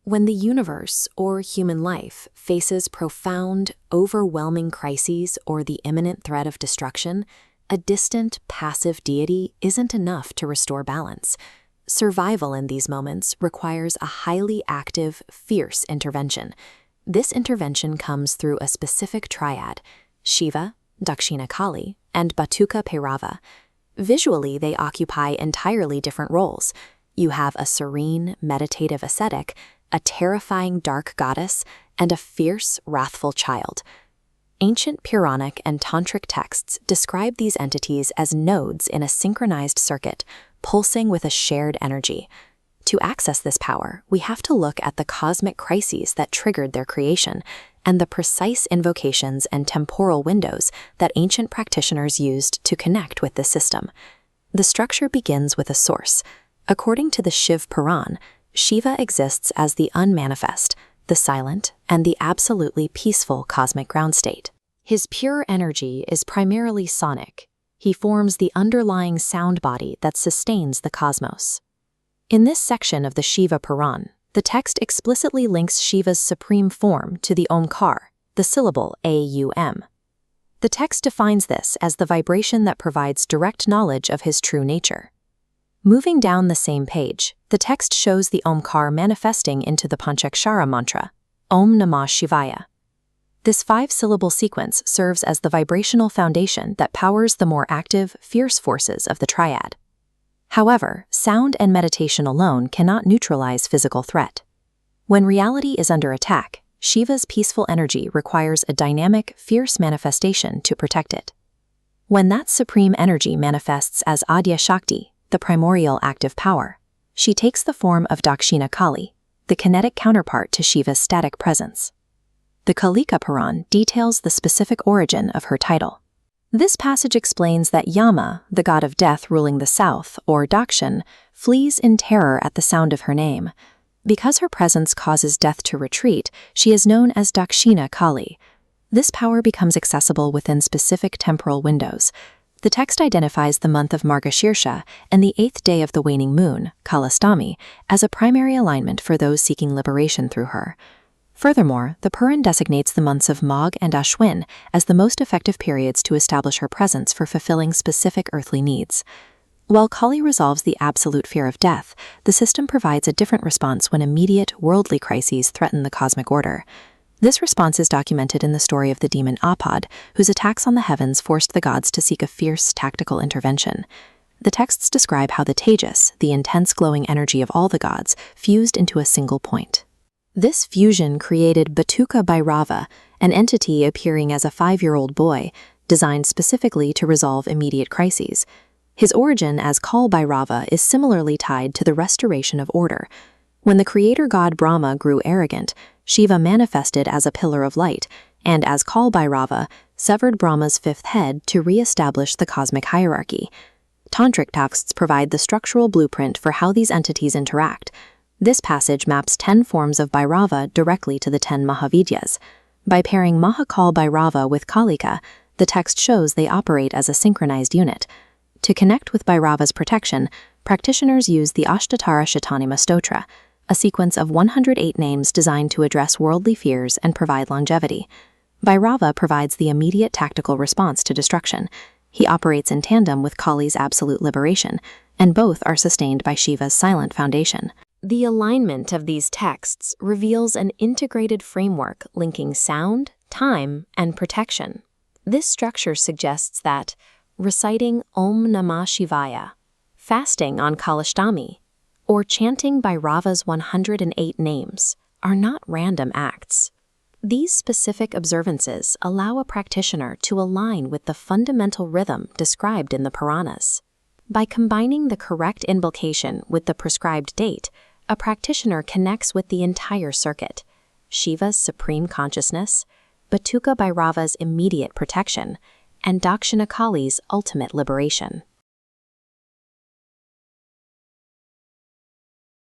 When the universe or human life faces profound, overwhelming crises or the imminent threat of destruction, a distant, passive deity isn't enough to restore balance. Survival in these moments requires a highly active, fierce intervention. This intervention comes through a specific triad: Shiva, Dakshina-Kali, and Bhairava. Visually, they occupy entirely different roles. You have a serene, meditative ascetic, a terrifying dark goddess, and a fierce, wrathful child. Ancient Puranic and Tantric texts describe these entities as nodes in a synchronized circuit, pulsing with a shared energy. To access this power, we have to look at the cosmic crises that triggered their creation and the precise invocations and temporal windows that ancient practitioners used to connect with this system. The structure begins with a source. According to the Shiva-Puraan, Shiva exists as the unmanifest, the silent, and the absolutely peaceful cosmic ground state. His pure energy is primarily sonic. He forms the underlying sound body that sustains the cosmos. In this section of the Shiva-Puraan, the text explicitly links Shiva's supreme form to the Omkar, the syllable Aum. The text defines this as the vibration that provides direct knowledge of his true nature. Moving down the same page, the text shows the Omkar manifesting into the Panchakshara mantra, Om Namah Shivaya. This 5-syllable sequence serves as the vibrational foundation that powers the more active, fierce forces of the triad. However, sound and meditation alone cannot neutralize physical threat. When reality is under attack, Shiva's peaceful energy requires a dynamic, fierce manifestation to protect it. When that supreme energy manifests as Adya Shakti, the primordial active power, she takes the form of Dakshina-Kali, the kinetic counterpart to Shiva's static presence. The Kalika Puraan details the specific origin of her title. This passage explains that Yama, the god of death ruling the south, or Dakshin, flees in terror at the sound of her name. Because her presence causes death to retreat, she is known as Dakshina-Kali. This power becomes accessible within specific temporal windows. The text identifies the month of Margashirsha and the 8th day of the waning moon, Kalastami, as a primary alignment for those seeking liberation through her. Furthermore, the Puraan designates the months of Magh and Ashwin as the most effective periods to establish her presence for fulfilling specific earthly needs. While Kali resolves the absolute fear of death, the system provides a different response when immediate, worldly crises threaten the cosmic order. This response is documented in the story of the demon Apad, whose attacks on the heavens forced the gods to seek a fierce, tactical intervention. The texts describe how the Tejas, the intense glowing energy of all the gods, fused into a single point. This fusion created Bhairava, an entity appearing as a 5-year-old boy, designed specifically to resolve immediate crises. His origin as Kal Bhairava is similarly tied to the restoration of order. When the creator god Brahma grew arrogant, Shiva manifested as a pillar of light, and as Kal Bhairava, severed Brahma's 5th head to re-establish the cosmic hierarchy. Tantric texts provide the structural blueprint for how these entities interact. This passage maps 10 forms of Bhairava directly to the 10 Mahavidyas. By pairing Mahakal Bhairava with Kalika, the text shows they operate as a synchronized unit. To connect with Bhairava's protection, practitioners use the Ashtatara Shatanima Stotra, a sequence of 108 names designed to address worldly fears and provide longevity. Bhairava provides the immediate tactical response to destruction. He operates in tandem with Kali's absolute liberation, and both are sustained by Shiva's silent foundation. The alignment of these texts reveals an integrated framework linking sound, time, and protection. This structure suggests that reciting Om Namah Shivaya, fasting on Kalashtami, or chanting Bhairava's 108 names are not random acts. These specific observances allow a practitioner to align with the fundamental rhythm described in the Puranas. By combining the correct invocation with the prescribed date, a practitioner connects with the entire circuit: Shiva's supreme consciousness, Bhairava's immediate protection, and Dakshina-Kali's ultimate liberation.